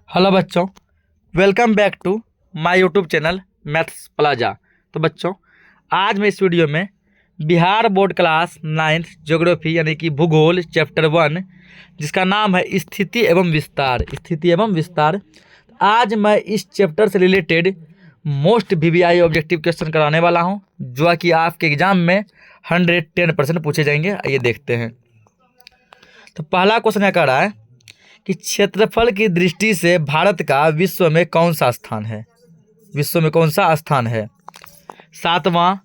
Hello बच्चों, welcome back to my YouTube channel Maths Plaza. तो बच्चों, आज मैं इस वीडियो में Bihar board class 9th geography यानी कि भूगोल चैप्टर 1 जिसका नाम है स्थिति एवं विस्तार। आज मैं इस चैप्टर से related most VVI objective question कराने वाला हूं, जो कि आपके एग्जाम में 110% पूछे जाएंगे। आइए देखते हैं। तो पहला क्वेश्चन क्या कह रहा है कि क्षेत्रफल की दृष्टि से भारत का विश्व में कौन सा स्थान है। विश्व में कौन सा स्थान है? 7वां,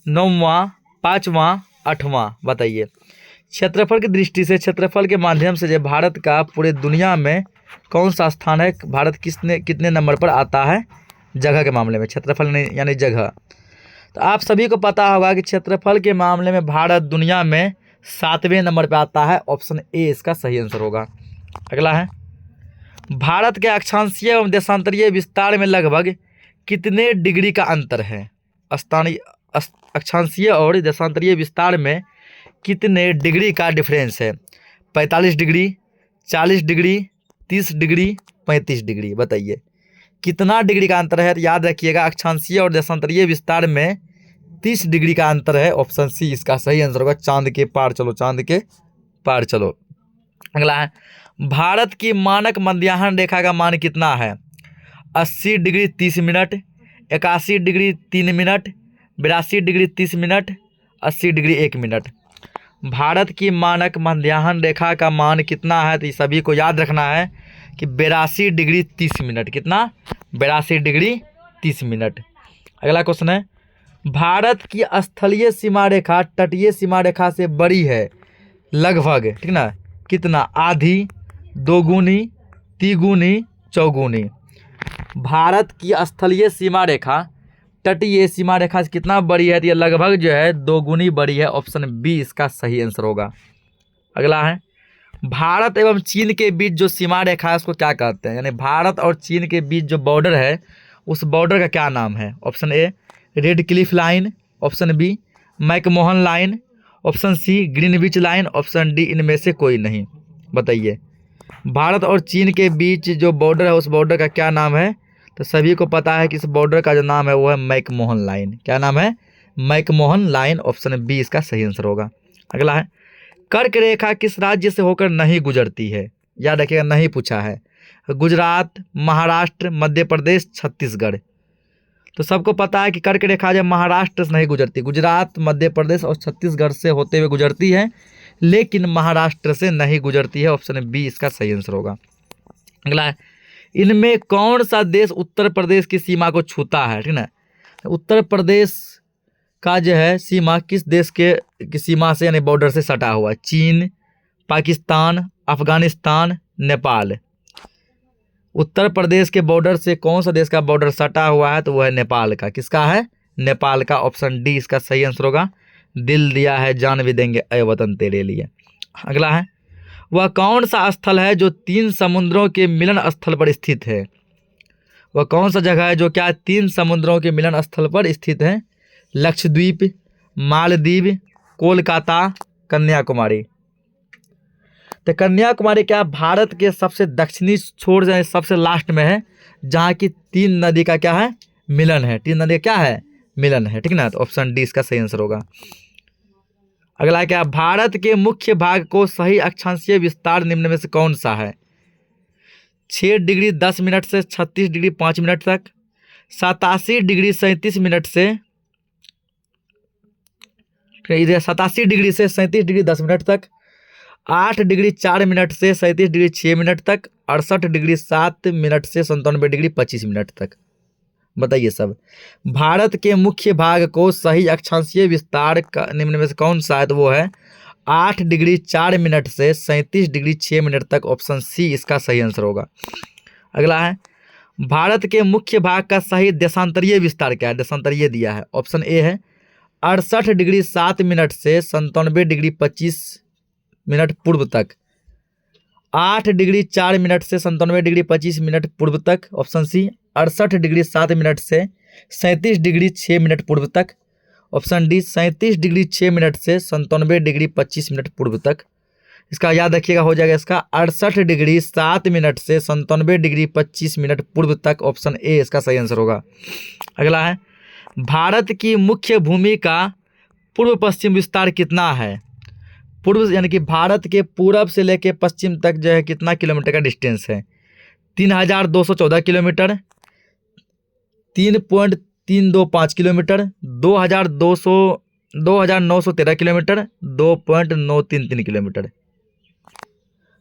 9वां, 5वां, 8वां, बताइए। क्षेत्रफल की दृष्टि से, क्षेत्रफल के माध्यम से जो भारत का पूरे दुनिया में कौन सा स्थान है, भारत कितने नंबर पर आता है जगह के मामले में। क्षेत्रफल नहीं यानी जगह। तो आप सभी को पता होगा कि क्षेत्रफल के मामले में भारत दुनिया में 7वें नंबर पर आता है। ऑप्शन ए इसका सही आंसर होगा। अगला है, भारत के अक्षांशीय एवं देशांतरीय विस्तार में लगभग कितने डिग्री का अंतर है। स्थानीय अक्षांशीय और देशांतरीय विस्तार में कितने डिग्री का डिफरेंस है? 45 डिग्री, 40 डिग्री, 30 डिग्री, 35 डिग्री, बताइए कितना डिग्री का अंतर है। तो याद रखिएगा, अक्षांशीय और देशांतरीय विस्तार में 30 डिग्री का अंतर है। ऑप्शन सी इसका सही आंसर होगा। चांद के पार चलो, चांद के पार चलो। अगला है, भारत की मानक मध्याह्न रेखा का मान कितना है? 80 degree 30 minute, 81 degree 3 minute, 82 degree 30 minute, 80 degree 1 minute. Bharat की मानक मध्याह्न रेखा का मान कितना है? तो ये सभी को याद रखना है कि 82 डिग्री 30 मिनट। कितना? 82 डिग्री 30 मिनट। अगला क्वेश्चन है, भारत की स्थलीय सीमा रेखा तटीय सीमा रेखा से बड़ी है लगभग, ठीक ना, कितना? आधी, दोगुनी, तिगुनी, चौगुनी। भारत की स्थलीय सीमा रेखा तटीय सीमा रेखा से कितना बड़ी है? तो ये लगभग जो है 2 गुनी बड़ी है। ऑप्शन बी इसका सही आंसर होगा। अगला है, भारत एवं चीन के बीच जो सीमा रेखा है उसको क्या कहते हैं? यानी भारत और चीन के बीच जो बॉर्डर है उस बॉर्डर का क्या नाम है? Option A Radcliffe line, option B McMahon line, option C Greenwich line, option D इनमें से कोई नहीं। बताइए भारत और चीन के बीच जो बॉर्डर है उस बॉर्डर का क्या नाम है? तो सभी को पता है कि इस बॉर्डर का जो नाम है वो है मैकमोहन लाइन। क्या नाम है? McMahon line. ऑप्शन बी इसका सही आंसर होगा। अगला है, कर्क रेखा किस राज्य से होकर नहीं गुजरती है? याद रखिएगा, नहीं पूछा है। गुजरात, महाराष्ट्र, मध्य प्रदेश, छत्तीसगढ़। तो सबको पता है कि कर्क रेखा जब महाराष्ट्र से नहीं गुजरती, गुजरात, मध्य प्रदेश और छत्तीसगढ़ से होते हुए गुजरती है, लेकिन महाराष्ट्र से नहीं गुजरती है। ऑप्शन बी इसका सही आंसर होगा। अगला है, इनमें कौन सा देश उत्तर प्रदेश की सीमा को छूता है? ठीक ना, उत्तर प्रदेश का जो है सीमा किस देश की सीमा से यानी बॉर्डर से सटा हुआ है? चीन, पाकिस्तान, अफगानिस्तान, नेपाल। उत्तर प्रदेश के बॉर्डर से कौन सा देश का बॉर्डर सटा हुआ है? तो वह है नेपाल का। किसका है? नेपाल का। ऑप्शन डी इसका सही आंसर होगा। दिल दिया है जान भी देंगे ऐ वतन तेरे लिए। अगला है, वह कौन सा स्थल है जो 3 समुद्रों के मिलन स्थल पर स्थित है? वह कौन सा जगह है जो क्या 3 समुद्रों के मिलन स्थल पर स्थित है? लक्षद्वीप, मालदीव, कोलकाता, कन्याकुमारी। तो कन्याकुमारी क्या भारत के सबसे दक्षिणी छोर से सबसे लास्ट में है, जहाँ की 3 नदी का क्या है? मिलन है। 3 नदी का क्या है? मिलन है। ठीक ना, तो ऑप्शन डी इसका सही आंसर होगा। अगला क्या, भारत के मुख्य भाग को सही अक्षांशीय विस्तार निम्न में से कौन सा है? 6 डिग्री 10 मिनट से 36 डिग्री 5 मिनट तक, 87 डिग्री 37 मिनट से 87 डिग्री से 37 डिग्री 10 मिनट तक, 8 डिग्री 4 मिनट से 37 डिग्री 6 मिनट तक, 68 डिग्री 7 मिनट से 97 डिग्री 25 मिनट तक। बताइए सब, भारत के मुख्य भाग को सही अक्षांशीय विस्तार का निम्न में से कौन सा है? तो वो है 8 डिग्री 4 मिनट से 37 डिग्री 6 मिनट तक। ऑप्शन सी इसका सही आंसर होगा। अगला है, भारत के मुख्य भाग का सही देशांतरीय विस्तार क्या है? देशांतरीय दिया है। ऑप्शन ए है 68 डिग्री 7 मिनट से 97 डिग्री 25 मिनट पूर्व तक, 8 डिग्री 4 मिनट से 97 डिग्री 25 मिनट पूर्व तक। ऑप्शन सी 68 डिग्री 7 मिनट से 37 डिग्री 6 मिनट पूर्व तक। ऑप्शन डी 37 डिग्री 6 मिनट से 97 डिग्री 25 मिनट पूर्व तक। इसका याद रखिएगा, हो जाएगा इसका 68 डिग्री 7 मिनट से 97 डिग्री 25 मिनट पूर्व तक। ऑप्शन ए इसका सही आंसर होगा। अगला है, भारत की मुख्य भूमि का पूर्व पश्चिम विस्तार कितना है? पूर्व यानी कि भारत के पूरब से लेकर पश्चिम तक जो है कितना किलोमीटर का डिस्टेंस है? 3214 किलोमीटर, 3.325 किलोमीटर, 2913 किलोमीटर, 2.933 किलोमीटर।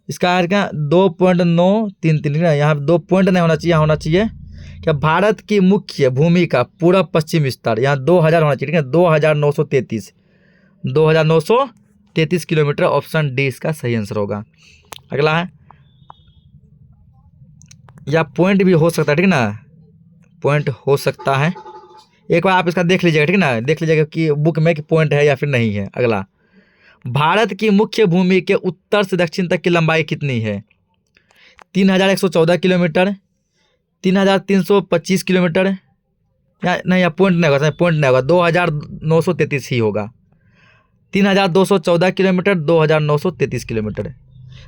इसका है क्या? 2.933। यहाँ 2 पॉइंट नहीं होना चाहिए, यहाँ होना चाहिए क्या? भारत की मुख्य भूमि का पूरब पश्चिम विस्तार, यहाँ 2000 होना चाहिए, ठीक है? 2933 किलोमीटर। ऑप्शन डी इसका सही आंसर होगा। अगला है, या पॉइंट भी हो सकता है, ठीक है ना? पॉइंट हो सकता है, एक बार आप इसका देख लीजिएगा, ठीक है ना? देख लीजिएगा कि बुक में कि पॉइंट है या फिर नहीं है। अगला, भारत की मुख्य भूमि के उत्तर से दक्षिण तक की लंबाई कितनी है? 3114 किलोमीटर, 3325 किलोमीटर, या नहीं, या पॉइंट नहीं होगा, पॉइंट नहीं होगा, 2933 ही होगा। 3214 किलोमीटर, 2933 किलोमीटर।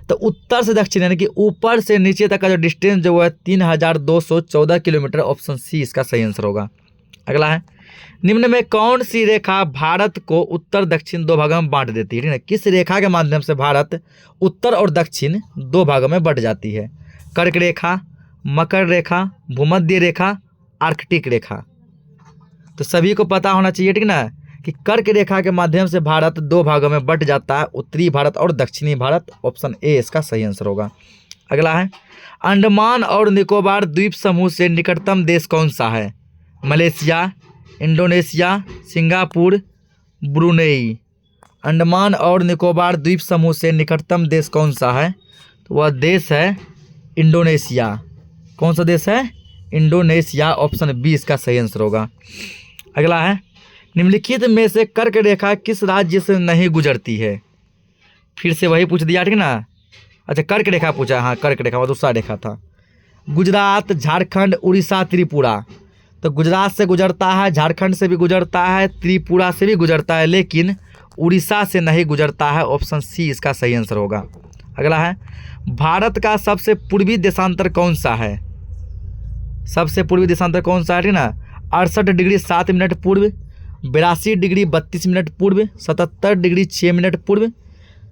तो उत्तर से दक्षिण यानी कि ऊपर से नीचे तक का जो डिस्टेंस जो है 3214 किलोमीटर। ऑप्शन सी इसका सही आंसर होगा। अगला है, निम्न में कौन सी रेखा भारत को उत्तर दक्षिण 2 भागों में बांट देती है? ठीक है, किस रेखा के माध्यम से भारत उत्तर और दक्षिण 2 भागों में बंट जाती है? कर्क रेखा, मकर रेखा, भूमध्य रेखा, आर्कटिक रेखा। तो सभी को पता होना चाहिए, ठीक ना, कि कर्क रेखा के माध्यम से भारत 2 भागों में बंट जाता है, उत्तरी भारत और दक्षिणी भारत। ऑप्शन ए इसका सही आंसर होगा। अगला है, अंडमान और निकोबार द्वीप समूह से निकटतम देश कौन सा है? Malaysia, Indonesia, Singapore, Brunei. Andaman और निकोबार द्वीप समूह से निकटतम देश कौन सा है? तो वह देश है इंडोनेशिया। कौन सा देश है? इंडोनेशिया। ऑप्शन बी इसका सही आंसर होगा। अगला है, निम्नलिखित में से कर्क रेखा किस राज्य से नहीं गुजरती है? फिर से वही पूछ दिया, ठीक ना? अच्छा, कर्क रेखा पूछा, हाँ कर्क रेखा, वो दूसरा रेखा था। गुजरात, झारखंड, उड़ीसा, त्रिपुरा। तो गुजरात से गुजरता है, झारखंड से भी गुजरता है, त्रिपुरा से भी गुजरता है, लेकिन उड़ीसा से नहीं गुजरता है। ऑप्शन सी इसका सही आंसर होगा। अगला है, भारत का सबसे पूर्वी देशांतर कौन सा है? सबसे पूर्वी देशांतर कौन सा है, ठीक ना? 68 डिग्री 7 मिनट पूर्व, 82 डिग्री 32 मिनट पूर्व, 77 डिग्री 6 मिनट पूर्व,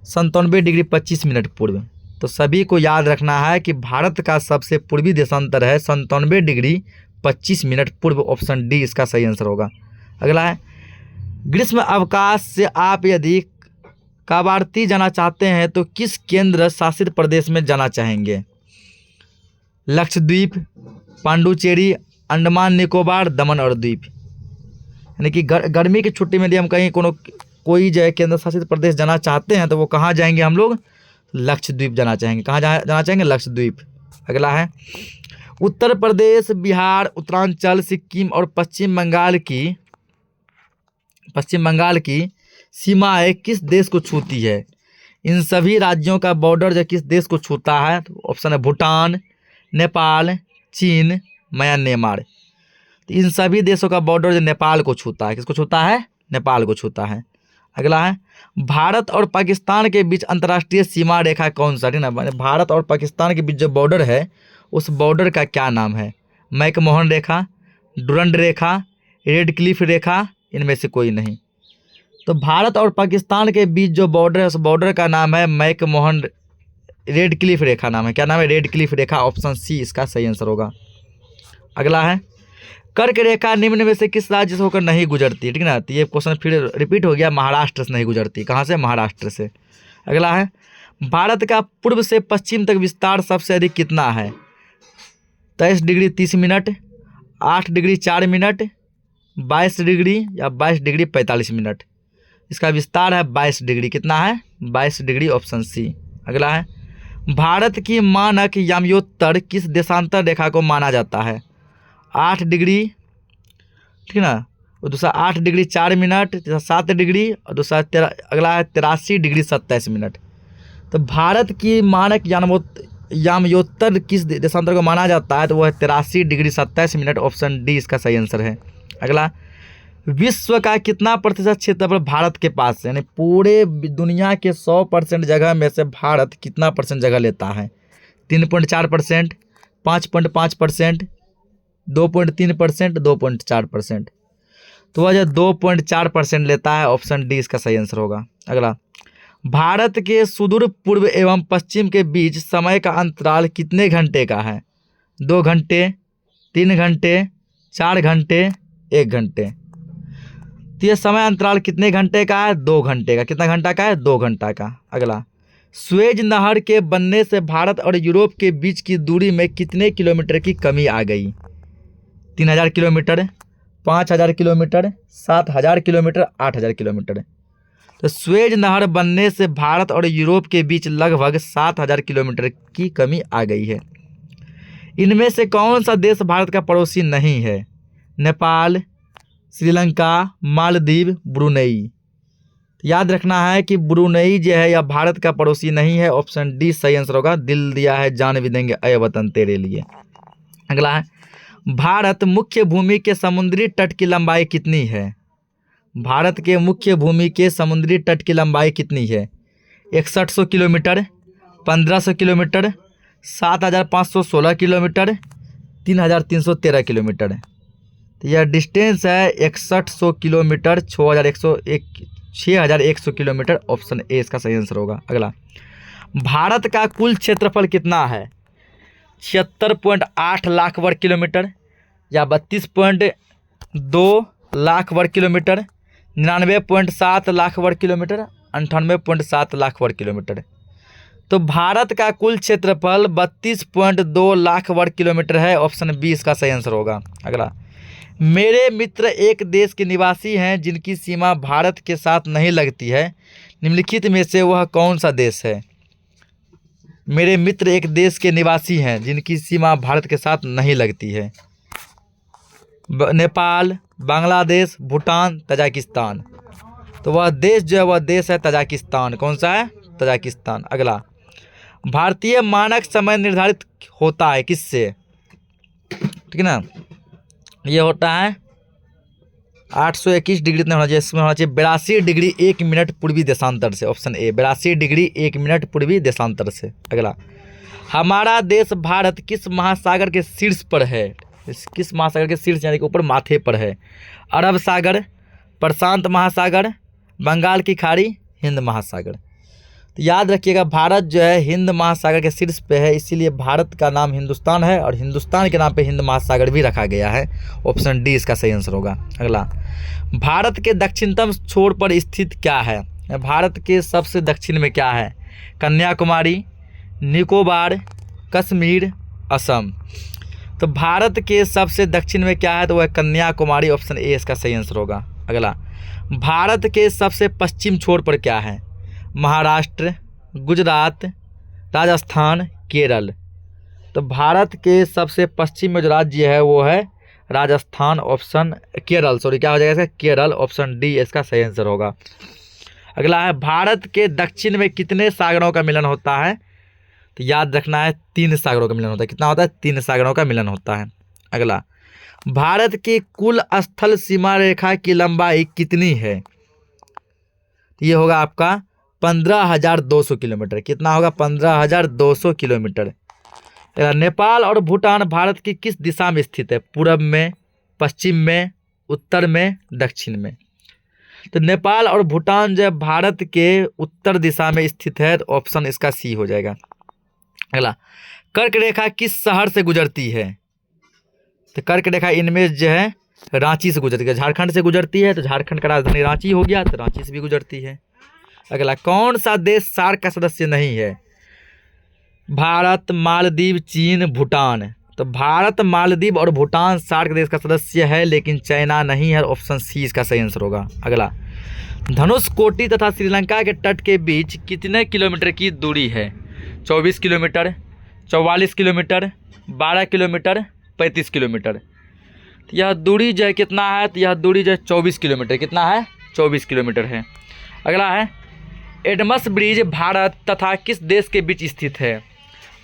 97 डिग्री 25 मिनट पूर्व। तो सभी को याद रखना है कि भारत का सबसे पूर्वी देशांतर है 97 डिग्री 25 मिनट पूर्व। ऑप्शन डी इसका सही आंसर होगा। अगला है, ग्रीष्म अवकाश से आप यदि काबार्ती जाना चाहते हैं तो किस केंद्र शासित प्रदेश में जाना चाहेंगे? लक्षद्वीप, पांडुचेरी, अंडमान निकोबार, दमन और द्वीप। यानी कि गर्मी की छुट्टी में यदि हम कहीं कोई जो है केंद्र शासित प्रदेश जाना चाहते हैं तो वो कहाँ जाएंगे? हम लोग लक्षद्वीप जाना चाहेंगे। कहाँ जाना चाहेंगे? लक्षद्वीप। अगला है, उत्तर प्रदेश, बिहार, उत्तरांचल, सिक्किम और पश्चिम बंगाल की सीमाएं किस देश को छूती है? इन सभी राज्यों का बॉर्डर जो किस देश को छूता है? तो ऑप्शन है भूटान, नेपाल, चीन, म्यांमार। तो इन सभी देशों का बॉर्डर जो नेपाल को छूता है। किसको छूता है? नेपाल को छूता है। अगला है, भारत और पाकिस्तान के बीच अंतर्राष्ट्रीय सीमा रेखा कौन सा? ठीक ना, भारत और पाकिस्तान के बीच जो बॉर्डर है उस बॉर्डर का क्या नाम है? मैकमोहन रेखा, डुरंड रेखा, रेड क्लिफ रेखा, इनमें से कोई नहीं। तो भारत और पाकिस्तान के बीच जो बॉर्डर है उस बॉर्डर का नाम है मैकमोहन रेड क्लिफ रेखा नाम है। क्या नाम है? रेड क्लिफ रेखा। ऑप्शन सी इसका सही आंसर होगा। अगला है, कर्क रेखा निम्न में से किस राज्य से होकर नहीं गुजरती? ठीक ना, तो ये क्वेश्चन फिर रिपीट हो गया, महाराष्ट्र से नहीं गुजरती। कहाँ से? महाराष्ट्र से। अगला है, भारत का पूर्व से पश्चिम तक विस्तार सबसे अधिक कितना है? 23 degree 30 minute, 8 degree 4 minute, 22 degree या 22 डिग्री 45 मिनट। इसका विस्तार है 22 डिग्री। कितना है? 22 डिग्री। Option C. अगला है, भारत की मानक याम्योत्तर किस देशांतर रेखा को माना जाता है? 8 डिग्री, ठीक ना, और दूसरा 8 डिग्री 4 मिनट, 7 डिग्री, और दूसरा अगला है 83 डिग्री 27 मिनट। तो भारत की मानक याम्योत्तर किस देशांतर को माना जाता है? तो वह है 83 डिग्री 27 मिनट। ऑप्शन डी इसका सही आंसर है। अगला, विश्व का कितना प्रतिशत क्षेत्रफल भारत के पास है, यानी पूरे दुनिया के 100% जगह में से भारत कितना परसेंट जगह लेता है? 3.4%, 5.5%, 2.3%, 2.4%। तो वह 2.4% लेता है। ऑप्शन डी इसका सही आंसर होगा। अगला, भारत के सुदूर पूर्व एवं पश्चिम के बीच समय का अंतराल कितने घंटे का है? 2 घंटे, 3 घंटे, 4 घंटे, 1 घंटे। तो यह समय अंतराल कितने घंटे का है? 2 घंटे का। कितना घंटा का है? 2 घंटा का। अगला, स्वेज नहर के बनने से भारत और यूरोप के बीच की दूरी में कितने किलोमीटर की कमी आ गई? 3000 किलोमीटर, 5000 किलोमीटर, 7000 किलोमीटर, 8000 किलोमीटर। तो स्वेज नहर बनने से भारत और यूरोप के बीच लगभग 7000 किलोमीटर की कमी आ गई है। इनमें से कौन सा देश भारत का पड़ोसी नहीं है? नेपाल, श्रीलंका, मालदीव, ब्रुनेई। याद रखना है कि ब्रुनेई जो है यह भारत का पड़ोसी नहीं है। ऑप्शन डी सही आंसर होगा। दिल दिया है जान भी देंगे अय वतन तेरे लिए। अगला है, भारत मुख्य भूमि के समुद्री तट की लंबाई कितनी है? भारत के मुख्य भूमि के समुद्री तट की लंबाई कितनी है? 6100 किलोमीटर, 1500 किलोमीटर, 7516 किलोमीटर, 3313 किलोमीटर। तो यह डिस्टेंस है 6100 किलोमीटर, 6100 किलोमीटर। ऑप्शन ए इसका सही आंसर होगा। अगला, भारत का कुल क्षेत्रफल कितना है? 76.8 लाख वर्ग किलोमीटर, या 32.2 लाख वर्ग किलोमीटर, 99.7 लाख वर्ग किलोमीटर, 98.7 लाख वर्ग किलोमीटर। तो भारत का कुल क्षेत्रफल 32.2 लाख वर्ग किलोमीटर है। ऑप्शन बी इसका सही आंसर होगा। अगला, मेरे मित्र एक देश के निवासी हैं जिनकी सीमा भारत के साथ नहीं लगती है। निम्नलिखित में से वह कौन सा देश है? मेरे मित्र एक देश के निवासी हैं जिनकी सीमा भारत के साथ नहीं लगती है। नेपाल, बांग्लादेश, भूटान, तजाकिस्तान। तो वह देश जो है वह देश है तजाकिस्तान। कौन सा है? तजाकिस्तान। अगला, भारतीय मानक समय निर्धारित होता है किससे? ठीक है ना, ये होता है 821 डिग्री इतना होना चाहिए। इसमें होना चाहिए 82 डिग्री 1 मिनट पूर्वी देशांतर से। ऑप्शन ए 82 डिग्री 1 मिनट पूर्वी देशांतर से। अगला, हमारा देश भारत किस महासागर के शीर्ष पर है? किस महासागर के शीर्ष यानी कि ऊपर माथे पर है? अरब सागर, प्रशांत महासागर, बंगाल की खाड़ी, हिंद महासागर। तो याद रखिएगा भारत जो है हिंद महासागर के शीर्ष पे है, इसीलिए भारत का नाम हिंदुस्तान है और हिंदुस्तान के नाम पे हिंद महासागर भी रखा गया है। ऑप्शन डी इसका सही आंसर होगा। अगला, भारत के दक्षिणतम छोर पर स्थित क्या है? भारत के सबसे दक्षिण में क्या है? कन्याकुमारी, निकोबार, कश्मीर, असम। तो भारत के सबसे दक्षिण में क्या है? तो वह कन्याकुमारी। ऑप्शन ए इसका सही आंसर होगा। अगला, भारत के सबसे पश्चिम छोर पर क्या है? महाराष्ट्र, गुजरात, राजस्थान, केरल। तो भारत के सबसे पश्चिम में जो राज्य है वो है राजस्थान। ऑप्शन केरल, सॉरी क्या हो जाएगा इसका? केरल। ऑप्शन डी इसका सही आंसर होगा। अगला है, भारत के दक्षिण में कितने सागरों का मिलन होता है? तो याद रखना है 3 सागरों का मिलन होता है। कितना होता है? 3 सागरों का मिलन होता है। अगला, भारत की कुल स्थल सीमा रेखा की लंबाई कितनी है? ये होगा आपका 15,200 किलोमीटर। कितना होगा? 15,200 किलोमीटर। नेपाल और भूटान भारत की किस दिशा में स्थित है? पूरब में, पश्चिम में, उत्तर में, दक्षिण में। तो नेपाल और भूटान जो है भारत के उत्तर दिशा में स्थित है। तो ऑप्शन इसका सी हो जाएगा। अगला, कर्क रेखा किस शहर से गुजरती है? तो कर्क रेखा इनमें जो है रांची से गुजरती है। झारखंड से गुजरती है तो झारखंड का राजधानी रांची हो गया, तो रांची से भी गुजरती है। अगला, कौन सा देश सार्क का सदस्य नहीं है? भारत, मालदीव, चीन, भूटान। तो भारत, मालदीव और भूटान सार्क देश का सदस्य है, लेकिन चाइना नहीं है। ऑप्शन सी इसका सही आंसर होगा। अगला, धनुषकोटी तथा श्रीलंका के तट के बीच कितने किलोमीटर की दूरी है? 24 किलोमीटर, 44 किलोमीटर, 12 किलोमीटर, 35 किलोमीटर। तो यह दूरी जो है कितना है? तो यह दूरी जो है 24 किलोमीटर। कितना है? 24 किलोमीटर है। अगला है, एडमस ब्रिज भारत तथा किस देश के बीच स्थित है?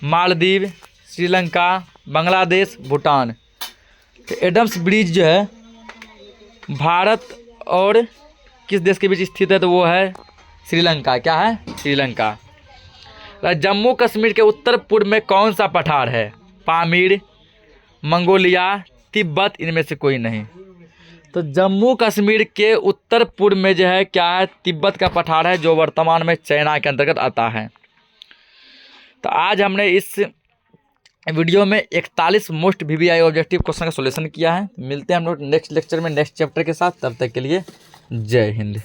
मालदीव, श्रीलंका, बांग्लादेश, भूटान। तो एडम्स ब्रिज जो है भारत और किस देश के बीच स्थित है, तो वो है श्रीलंका। क्या है? श्रीलंका। जम्मू कश्मीर के उत्तर पूर्व में कौन सा पठार है? पामीर, मंगोलिया, तिब्बत, इनमें से कोई नहीं। तो जम्मू कश्मीर के उत्तर पूर्व में जो है क्या है? तिब्बत का पठार है, जो वर्तमान में चाइना के अंतर्गत आता है। तो आज हमने इस वीडियो में 41 मोस्ट VVI ऑब्जेक्टिव क्वेश्चन का सॉल्यूशन किया है। मिलते हैं हम लोग नेक्स्ट लेक्चर में नेक्स्ट चैप्टर के साथ। तब तक के लिए जय हिंद।